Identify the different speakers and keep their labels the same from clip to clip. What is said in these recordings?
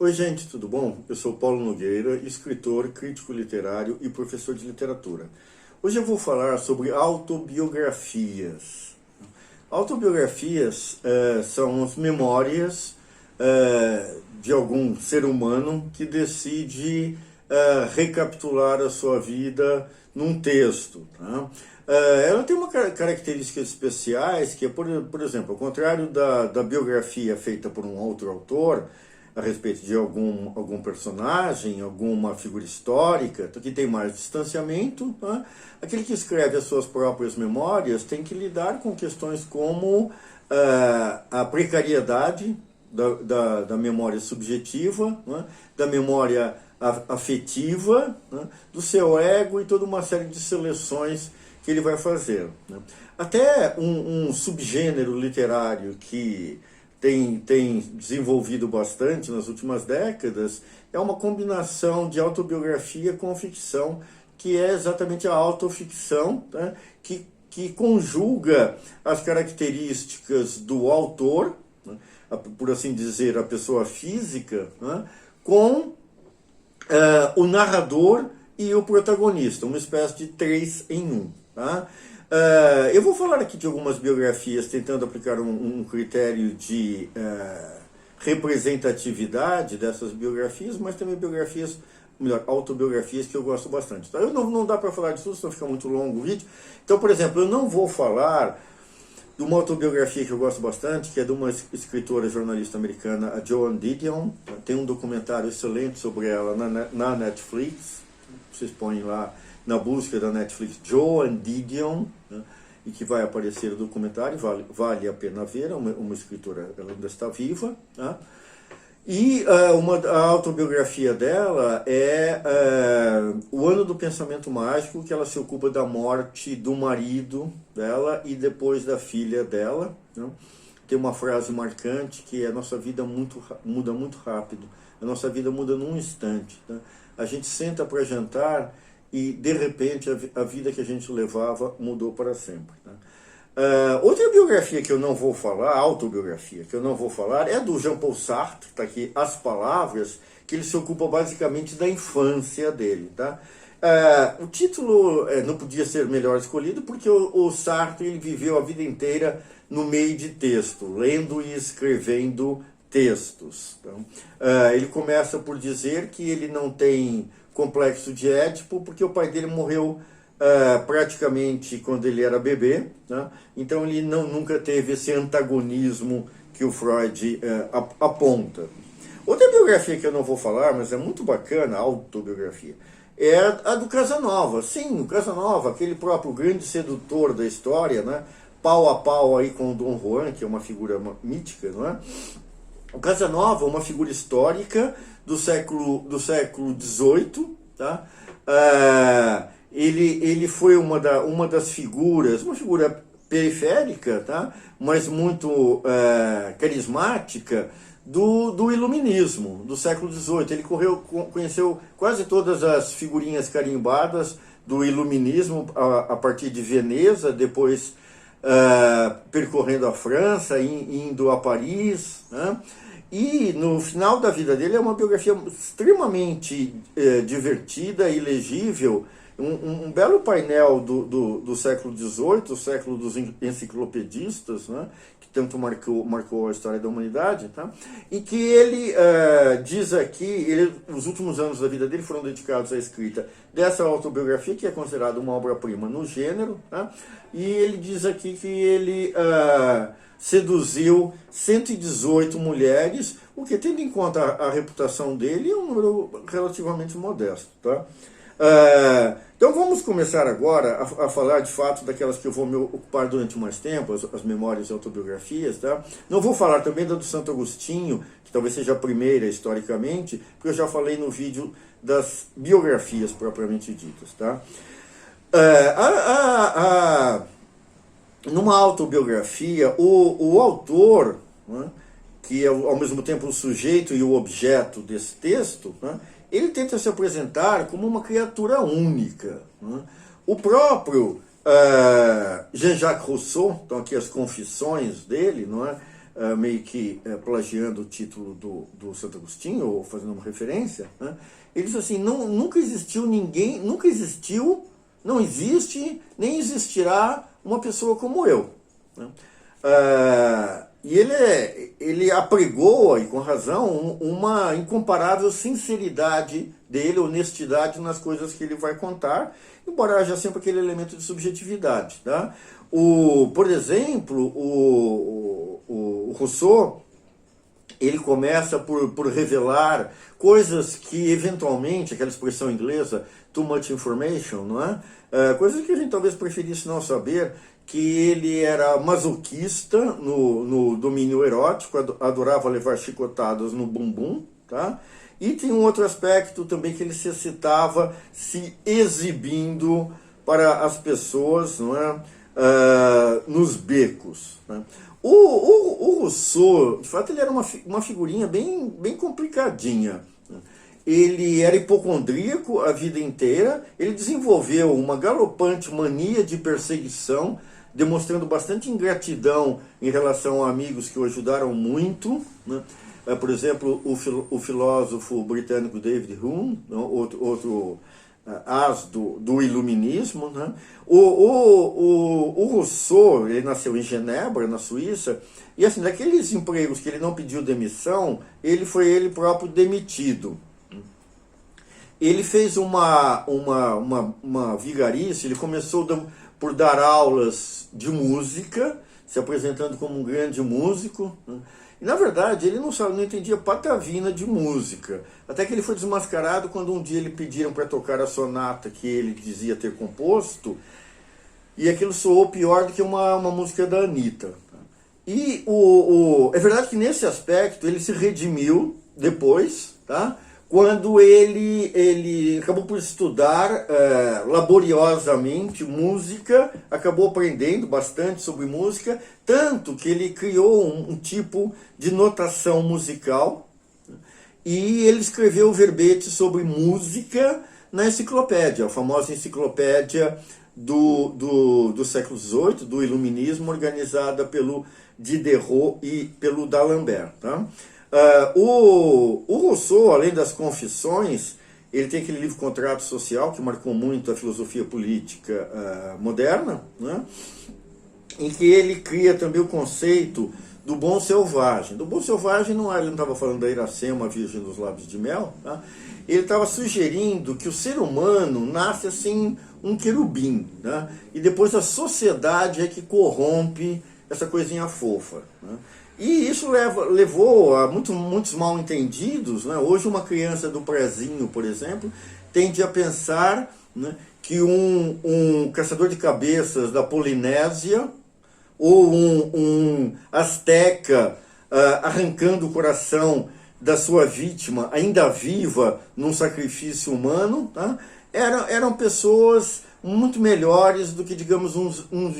Speaker 1: Oi gente, tudo bom? Eu sou Paulo Nogueira, escritor, crítico literário e professor de literatura. Hoje eu vou falar sobre autobiografias. Autobiografias são as memórias de algum ser humano que decide recapitular a sua vida num texto. Tá? Ela tem características especiais que, por exemplo, ao contrário da biografia feita por um outro autor, a respeito de algum personagem, alguma figura histórica, que tem mais distanciamento, né? Aquele que escreve as suas próprias memórias tem que lidar com questões como a precariedade da memória subjetiva, né? Da memória afetiva, né? Do seu ego e toda uma série de seleções que ele vai fazer, né? Até um subgênero literário que tem desenvolvido bastante nas últimas décadas, é uma combinação de autobiografia com ficção, que é exatamente a autoficção, né? que conjuga as características do autor, né? Por assim dizer, a pessoa física, né? Com o narrador e o protagonista, uma espécie de 3 em 1. Tá? Eu vou falar aqui de algumas biografias tentando aplicar um critério de representatividade dessas biografias, mas também biografias, melhor, autobiografias que eu gosto bastante. Então, não dá para falar de tudo, senão fica muito longo o vídeo. Então, por exemplo, eu não vou falar de uma autobiografia que eu gosto bastante, que é de uma escritora jornalista americana, a Joan Didion. Tem um documentário excelente sobre ela na Netflix. Vocês põem lá na busca da Netflix, Joan Didion, né, e que vai aparecer o documentário, vale a pena ver, uma escritora, ela ainda está viva. Tá? E a autobiografia dela é O Ano do Pensamento Mágico, que ela se ocupa da morte do marido dela e depois da filha dela. Né? Tem uma frase marcante que é: a nossa vida muda muito rápido, a nossa vida muda num instante. Tá? A gente senta para jantar e, de repente, a vida que a gente levava mudou para sempre. Tá? Outra biografia que eu não vou falar, autobiografia que eu não vou falar, é do Jean-Paul Sartre, está aqui, As Palavras, que ele se ocupa basicamente da infância dele. Tá? O título não podia ser melhor escolhido, porque o Sartre ele viveu a vida inteira no meio de texto, lendo e escrevendo textos. Então, ele começa por dizer que ele não tem complexo de Édipo, porque o pai dele morreu praticamente quando ele era bebê, né? Então ele nunca teve esse antagonismo que o Freud aponta. Outra biografia que eu não vou falar, mas é muito bacana, autobiografia, é a do Casanova. Sim, o Casanova, aquele próprio grande sedutor da história, né? Pau a pau aí com o Dom Juan, que é uma figura mítica, não é? O Casanova é uma figura histórica do século XVIII, tá? Ele foi uma das figuras, uma figura periférica, tá? Mas muito carismática do iluminismo, do século XVIII. Ele conheceu quase todas as figurinhas carimbadas do iluminismo a partir de Veneza, depois percorrendo a França, indo a Paris, né? E no final da vida dele é uma biografia extremamente divertida e legível, um belo painel do século XVIII, o século dos enciclopedistas, né, que tanto marcou a história da humanidade, tá? Em que ele diz aqui, os últimos anos da vida dele foram dedicados à escrita dessa autobiografia, que é considerada uma obra-prima no gênero, tá? E ele diz aqui que ele seduziu 118 mulheres, o que, tendo em conta a reputação dele, é um número relativamente modesto. Tá? Então vamos começar agora a falar de fato daquelas que eu vou me ocupar durante mais tempo, as memórias e autobiografias. Tá? Não vou falar também da do Santo Agostinho, que talvez seja a primeira historicamente, porque eu já falei no vídeo das biografias propriamente ditas. Tá? Numa autobiografia, o autor, né, que é ao mesmo tempo o sujeito e o objeto desse texto, né, ele tenta se apresentar como uma criatura única. Né? O próprio Jean-Jacques Rousseau, então aqui as confissões dele, não é? meio que plagiando o título do Santo Agostinho, ou fazendo uma referência, né? Ele diz assim, nunca existiu ninguém, nunca existiu, não existe, nem existirá uma pessoa como eu, né? E ele apregou, e com razão, uma incomparável sinceridade dele, honestidade nas coisas que ele vai contar, embora haja sempre aquele elemento de subjetividade, tá? Por exemplo, o Rousseau, ele começa por revelar coisas que eventualmente, aquela expressão inglesa, too much information, não é? Coisas que a gente talvez preferisse não saber, que ele era masoquista no domínio erótico, adorava levar chicotadas no bumbum, tá? E tem um outro aspecto também, que ele se excitava se exibindo para as pessoas, não é? Nos becos, né? O Rousseau, de fato, ele era uma figurinha bem complicadinha. Ele era hipocondríaco a vida inteira, ele desenvolveu uma galopante mania de perseguição, demonstrando bastante ingratidão em relação a amigos que o ajudaram muito, né? Por exemplo, o filósofo britânico David Hume, outro as do iluminismo, né? O Rousseau, ele nasceu em Genebra, na Suíça, e assim, daqueles empregos que ele não pediu demissão, foi ele próprio demitido. Ele fez uma vigarice, ele começou por dar aulas de música, se apresentando como um grande músico, né? E, na verdade, ele não entendia patavina de música. Até que ele foi desmascarado quando um dia ele pediram para tocar a sonata que ele dizia ter composto, e aquilo soou pior do que uma música da Anitta. E é verdade que nesse aspecto ele se redimiu depois, tá? Quando ele acabou por estudar laboriosamente música, acabou aprendendo bastante sobre música, tanto que ele criou um tipo de notação musical, e ele escreveu verbete sobre música na enciclopédia, a famosa enciclopédia do século XVIII, do Iluminismo, organizada pelo Diderot e pelo D'Alembert, tá? O Rousseau, além das Confissões, ele tem aquele livro Contrato Social, que marcou muito a filosofia política moderna, né? Em que ele cria também o conceito do bom selvagem. Do bom selvagem ele não estava falando da Iracema, virgem dos lábios de mel, tá? Ele estava sugerindo que o ser humano nasce assim um querubim, né? E depois a sociedade é que corrompe essa coisinha fofa, né? E isso levou a muitos mal entendidos, né? Hoje uma criança do prezinho, por exemplo, tende a pensar, né, que um caçador de cabeças da Polinésia, ou um asteca arrancando o coração da sua vítima, ainda viva, num sacrifício humano, tá? Eram pessoas muito melhores do que, digamos, um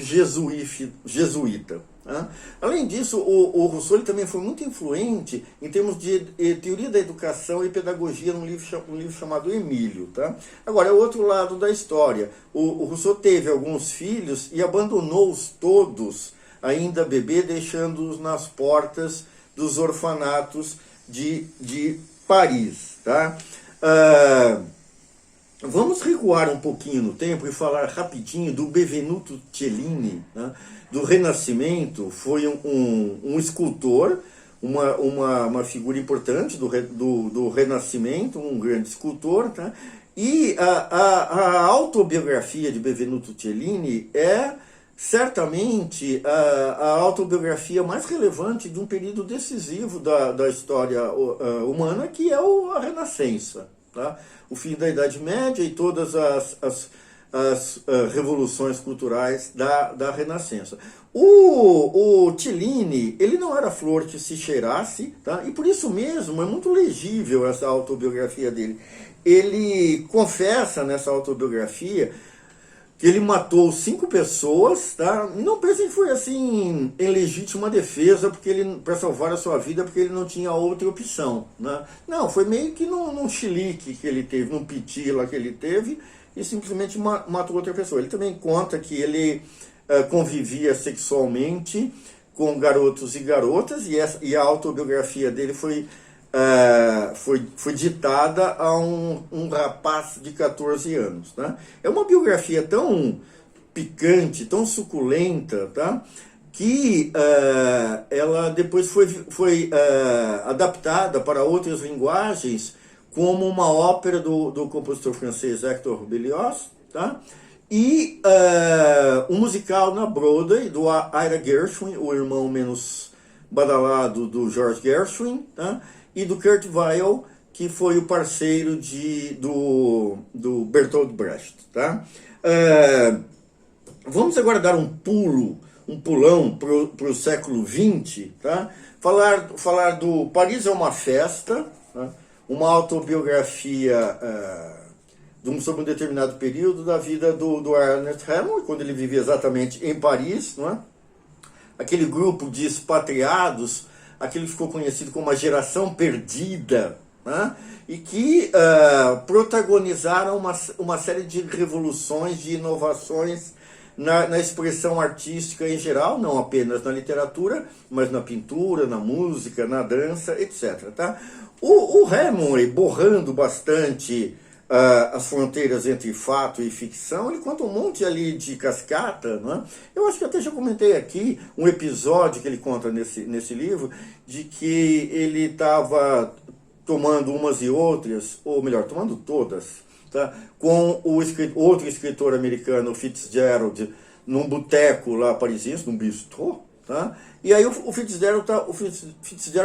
Speaker 1: jesuíta. Tá? Além disso, o Rousseau ele também foi muito influente em termos de teoria da educação e pedagogia num livro chamado Emílio. Tá? Agora, é o outro lado da história. O Rousseau teve alguns filhos e abandonou-os todos, ainda bebê, deixando-os nas portas dos orfanatos de Paris. Tá? Vamos recuar um pouquinho no tempo e falar rapidinho do Benvenuto Cellini, né? Do Renascimento. Foi um escultor, uma figura importante do Renascimento, um grande escultor, tá? E a autobiografia de Benvenuto Cellini é certamente a autobiografia mais relevante de um período decisivo da história humana, que é a Renascença, tá? O fim da Idade Média e todas as revoluções culturais da Renascença. O Cellini, ele não era flor que se cheirasse, tá? E por isso mesmo é muito legível essa autobiografia dele. Ele confessa nessa autobiografia que ele matou 5 pessoas, tá? Não pensem que foi assim em legítima defesa para salvar a sua vida, porque ele não tinha outra opção, né? Não, foi meio que num chilique que ele teve, num piti lá que ele teve, e simplesmente matou outra pessoa. Ele também conta que ele convivia sexualmente com garotos e garotas, e a autobiografia dele foi ditada a um rapaz de 14 anos. Tá? É uma biografia tão picante, tão suculenta, tá? Que ela depois foi adaptada para outras linguagens como uma ópera do compositor francês Hector Berlioz, tá? E um musical na Broadway do Ira Gershwin, o irmão menos badalado do George Gershwin, tá? E do Kurt Weill, que foi o parceiro do Bertolt Brecht. Tá? Vamos agora dar um pulão para o século XX, tá? Falar do Paris é uma Festa, tá? Uma autobiografia sobre um determinado período da vida do Ernest Hemingway, quando ele vivia exatamente em Paris, não é? Aquele grupo de expatriados, aquele que ficou conhecido como a geração perdida, né? E que protagonizaram uma série de revoluções, de inovações na expressão artística em geral, não apenas na literatura, mas na pintura, na música, na dança, etc. Tá? O Hemingway, borrando bastante as fronteiras entre fato e ficção, ele conta um monte ali de cascata, né? Eu acho que até já comentei aqui um episódio que ele conta nesse livro, de que ele estava tomando umas e outras, ou melhor, tomando todas, tá? Com outro escritor americano, Fitzgerald, num boteco lá parisiense, num bistrô, tá? E aí o Fitzgerald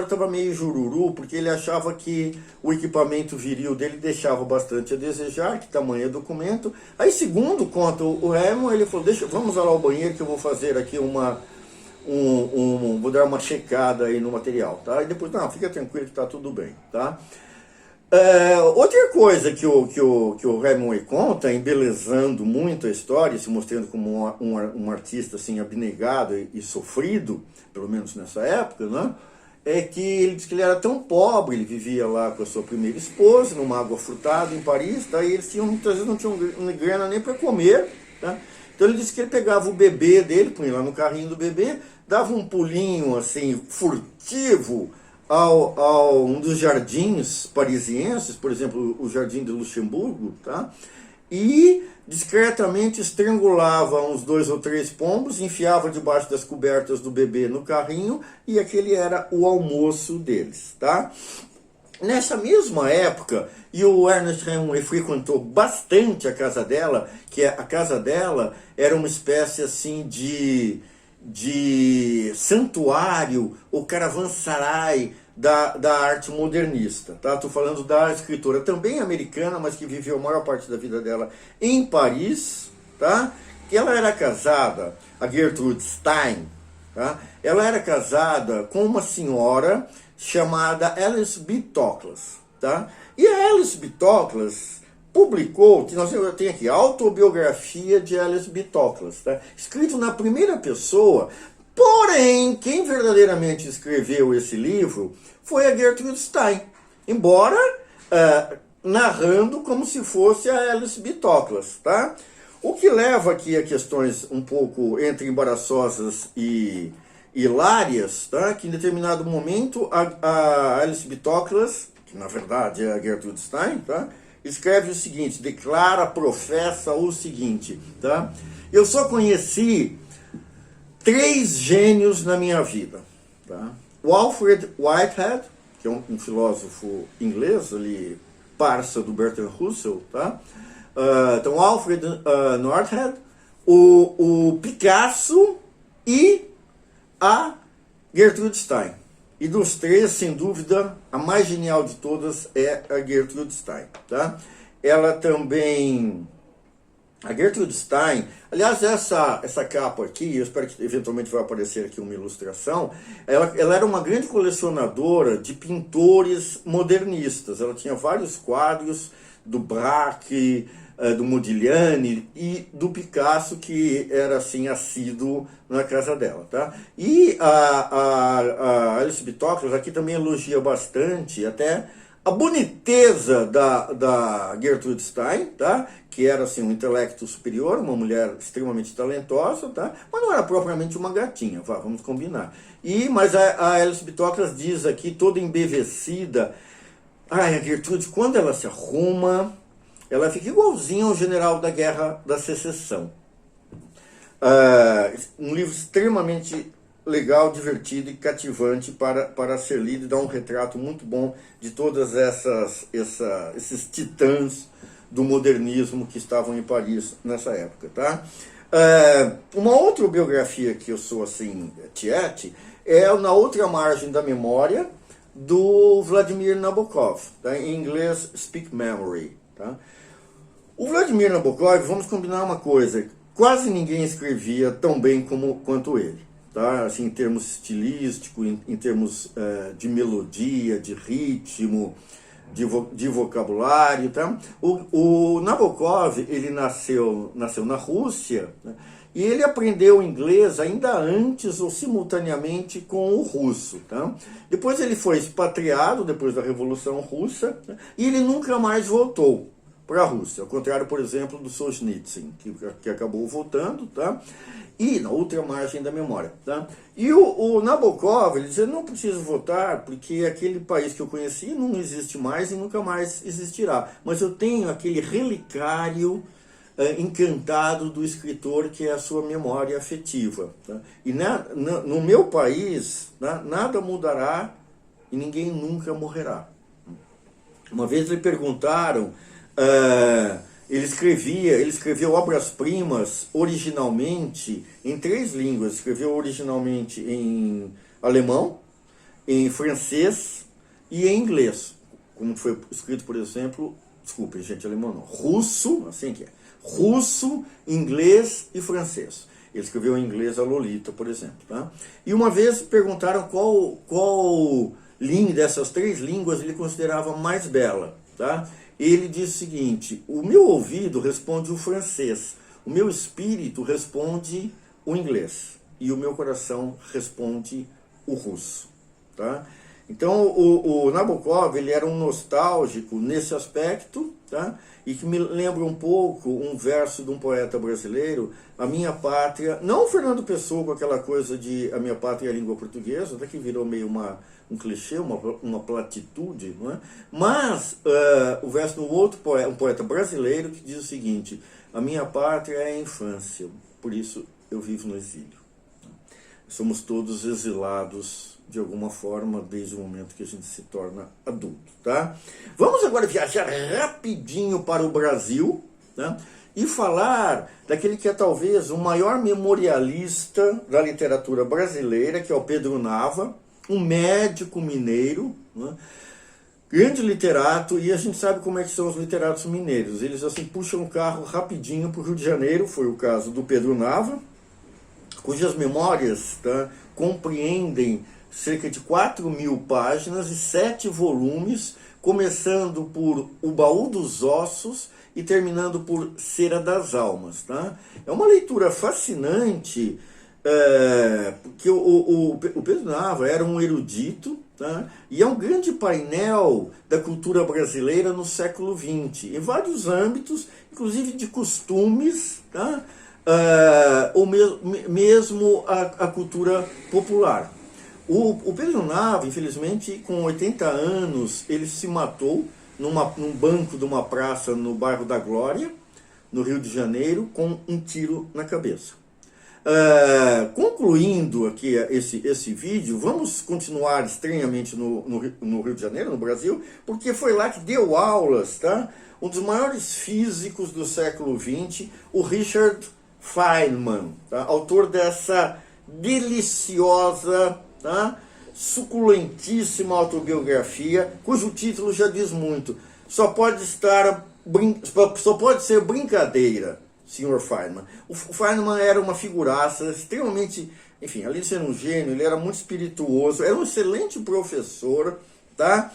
Speaker 1: estava meio jururu, porque ele achava que o equipamento viril dele deixava bastante a desejar, que tamanho é documento. Aí, segundo conta o Hemingway, ele falou, vamos lá ao banheiro que eu vou fazer aqui vou dar uma checada aí no material, tá? E depois, não, fica tranquilo que tá tudo bem, tá? Outra coisa que o Hemingway conta, embelezando muito a história, se mostrando como um artista assim, abnegado e sofrido, pelo menos nessa época, né? É que ele diz que ele era tão pobre, ele vivia lá com a sua primeira esposa, numa água frutada em Paris, tá? E eles muitas vezes não tinham grana nem para comer, tá? Então ele disse que ele pegava o bebê dele, punha lá no carrinho do bebê, dava um pulinho assim, furtivo, um dos jardins parisienses, por exemplo, o Jardim de Luxemburgo, tá? E discretamente estrangulava uns 2 ou 3 pombos, enfiava debaixo das cobertas do bebê no carrinho, e aquele era o almoço deles, tá? Nessa mesma época, e o Ernest Hemingway frequentou bastante a casa dela, que a casa dela era uma espécie assim de santuário ou caravansarai da arte modernista. Tá? Estou falando da escritora também americana, mas que viveu a maior parte da vida dela em Paris, tá? Que ela era casada, a Gertrude Stein, tá? Ela era casada com uma senhora chamada Alice B. Toklas. Tá? E a Alice B. Toklas publicou, eu tenho aqui, a autobiografia de Alice B. Toklas, tá? Escrito na primeira pessoa, porém, quem verdadeiramente escreveu esse livro foi a Gertrude Stein, embora narrando como se fosse a Alice B. Toklas, tá? O que leva aqui a questões um pouco entre embaraçosas e hilárias, tá? Que em determinado momento a Alice B. Toklas, que na verdade é a Gertrude Stein, tá? Escreve o seguinte, professa o seguinte, tá? Eu só conheci 3 gênios na minha vida, tá? O Alfred Whitehead, que é um filósofo inglês, ali, parça do Bertrand Russell, tá? Então, Alfred Whitehead, o Picasso e a Gertrude Stein. E dos 3, sem dúvida, a mais genial de todas é a Gertrude Stein, tá? Ela também... A Gertrude Stein, aliás, essa capa aqui, eu espero que eventualmente vai aparecer aqui uma ilustração, ela era uma grande colecionadora de pintores modernistas. Ela tinha vários quadros do Braque, do Modigliani e do Picasso, que era assim assíduo na casa dela, tá? E a Alice B. Toklas aqui também elogia bastante até a boniteza da Gertrude Stein, tá? Que era assim, um intelecto superior, uma mulher extremamente talentosa, tá? Mas não era propriamente uma gatinha, vamos combinar. Mas a Alice Bitocas diz aqui, toda embevecida, a Gertrude, quando ela se arruma, ela fica igualzinha ao general da Guerra da Secessão. Um livro extremamente legal, divertido e cativante para ser lido, e dá um retrato muito bom de todas esses titãs do modernismo que estavam em Paris nessa época, tá? Uma outra biografia que eu sou assim, tiete, é Na Outra Margem da Memória, do Vladimir Nabokov, tá? Em inglês Speak Memory, tá? O Vladimir Nabokov, vamos combinar uma coisa, quase ninguém escrevia tão bem quanto ele, tá? Assim, em termos estilísticos, em termos de melodia, de ritmo, de vocabulário, tá? O Nabokov, ele nasceu na Rússia, né? E ele aprendeu inglês ainda antes ou simultaneamente com o russo, tá? Depois ele foi expatriado, depois da Revolução Russa, né? E ele nunca mais voltou para a Rússia, ao contrário, por exemplo, do Solzhenitsyn, que acabou voltando, tá? E na outra margem da memória, tá? E o Nabokov, ele dizia, não preciso votar, porque aquele país que eu conheci não existe mais e nunca mais existirá. Mas eu tenho aquele relicário encantado do escritor, que é a sua memória afetiva, tá? E no meu país, nada mudará e ninguém nunca morrerá. Uma vez lhe perguntaram... Ele escreveu obras-primas originalmente em 3 línguas. Escreveu originalmente em alemão, em francês e em inglês. Como foi escrito, por exemplo, desculpem, gente, alemão não, russo, assim que é, russo, inglês e francês. Ele escreveu em inglês a Lolita, por exemplo, tá? E uma vez perguntaram qual língua dessas 3 línguas ele considerava mais bela, tá? Ele diz o seguinte: o meu ouvido responde o francês, o meu espírito responde o inglês e o meu coração responde o russo, tá? Então o Nabokov, ele era um nostálgico nesse aspecto, tá? E que me lembra um pouco um verso de um poeta brasileiro, a minha pátria, não o Fernando Pessoa com aquela coisa de a minha pátria é a língua portuguesa, até que virou meio um clichê, uma platitude, não é? Mas o verso de um poeta brasileiro que diz o seguinte: a minha pátria é a infância, por isso eu vivo no exílio. Somos todos exilados de alguma forma desde o momento que a gente se torna adulto, tá? Vamos agora viajar rapidinho para o Brasil, tá? E falar daquele que é talvez o maior memorialista da literatura brasileira, que é o Pedro Nava, um médico mineiro, né? Grande literato, e a gente sabe como é que são os literatos mineiros. Eles assim puxam o carro rapidinho para o Rio de Janeiro, foi o caso do Pedro Nava, cujas memórias, tá, compreendem cerca de 4.000 páginas e 7 volumes, começando por O Baú dos Ossos e terminando por Cera das Almas, tá? É uma leitura fascinante, porque o Pedro Nava era um erudito, tá? E é um grande painel da cultura brasileira no século XX, em vários âmbitos, inclusive de costumes, tá? Ou mesmo a cultura popular. O Pedro Nava, infelizmente, com 80 anos, ele se matou num banco de uma praça no bairro da Glória, no Rio de Janeiro, com um tiro na cabeça. Concluindo aqui esse vídeo, vamos continuar estranhamente no Rio de Janeiro, no Brasil, porque foi lá que deu aulas, tá? Um dos maiores físicos do século XX, o Richard Feynman, tá? Autor dessa deliciosa, tá, suculentíssima autobiografia, cujo título já diz muito. Só pode ser brincadeira, Sr. Feynman. O Feynman era uma figuraça extremamente, enfim, além de ser um gênio, ele era muito espirituoso, era um excelente professor, tá?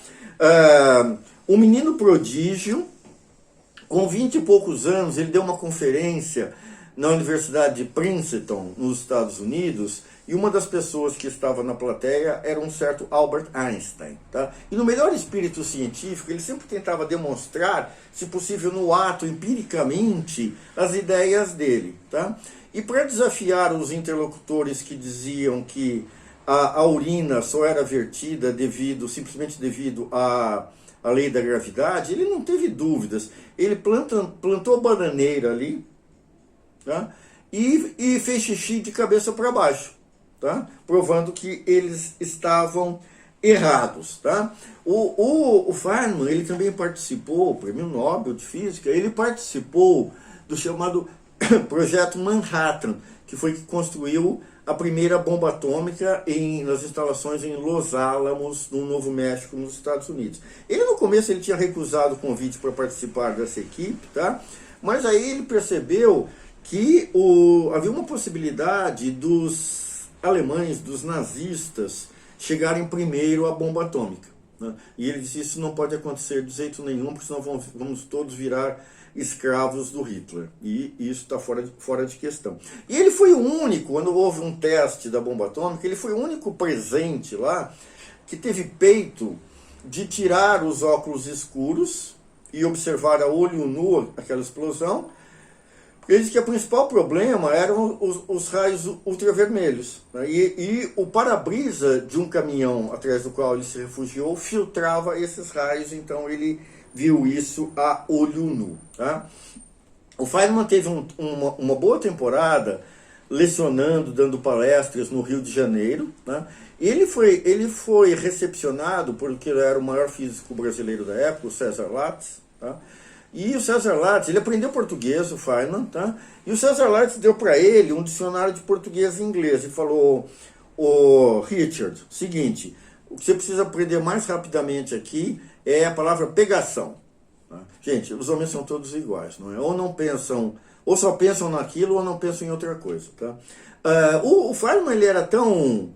Speaker 1: Um menino prodígio. Com 20 e poucos anos, ele deu uma conferência na Universidade de Princeton, nos Estados Unidos, e uma das pessoas que estava na plateia era um certo Albert Einstein. Tá? E no melhor espírito científico, ele sempre tentava demonstrar, se possível no ato, empiricamente, as ideias dele. Tá? E para desafiar os interlocutores que diziam que a urina só era vertida simplesmente devido à lei da gravidade, ele não teve dúvidas. Ele plantou bananeira ali, tá? E fez xixi de cabeça para baixo, tá? Provando que eles estavam errados. Tá? O Feynman, ele também participou, Prêmio Nobel de Física, ele participou do chamado Projeto Manhattan, que foi que construiu a primeira bomba atômica nas instalações em Los Alamos, no Novo México, nos Estados Unidos. Ele, no começo, ele tinha recusado o convite para participar dessa equipe, tá? Mas aí ele percebeu que havia uma possibilidade dos alemães, dos nazistas, chegarem primeiro à bomba atômica. Né? E ele disse, isso não pode acontecer de jeito nenhum, porque senão vamos todos virar escravos do Hitler. E isso está fora de questão. E ele foi o único, quando houve um teste da bomba atômica, ele foi o único presente lá que teve peito de tirar os óculos escuros e observar a olho nu aquela explosão. Ele disse que o principal problema eram os raios ultravermelhos. Né? E o para-brisa de um caminhão atrás do qual ele se refugiou filtrava esses raios, então ele viu isso a olho nu. Tá? O Feynman teve uma boa temporada lecionando, dando palestras no Rio de Janeiro. Né? Ele foi recepcionado por que era o maior físico brasileiro da época, o César Lattes. Tá? E o César Lattes, ele aprendeu português, o Feynman, tá? E o César Lattes deu para ele um dicionário de português e inglês e falou, Richard, seguinte, o que você precisa aprender mais rapidamente aqui é a palavra pegação. Tá? Gente, os homens são todos iguais, não é? Ou não pensam, ou só pensam naquilo ou não pensam em outra coisa, tá? O Feynman, ele era tão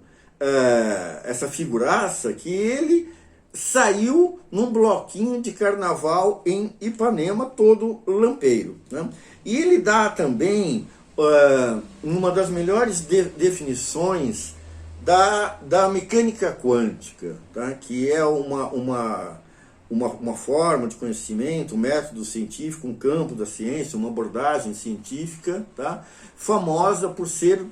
Speaker 1: essa figuraça que ele saiu num bloquinho de carnaval em Ipanema, todo lampeiro. Né? E ele dá também uma das melhores definições da mecânica quântica, tá? Que é uma forma de conhecimento, um método científico, um campo da ciência, uma abordagem científica, tá? Famosa por ser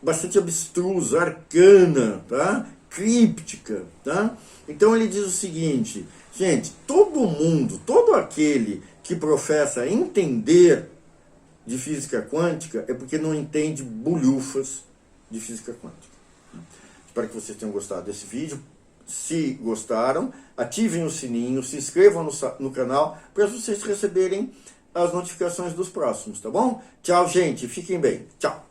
Speaker 1: bastante abstrusa, arcana, tá? Críptica. Tá? Então ele diz o seguinte, gente, todo aquele que professa entender de física quântica é porque não entende bolhufas de física quântica. Espero que vocês tenham gostado desse vídeo. Se gostaram, ativem o sininho, se inscrevam no canal para vocês receberem as notificações dos próximos, tá bom? Tchau, gente, fiquem bem. Tchau.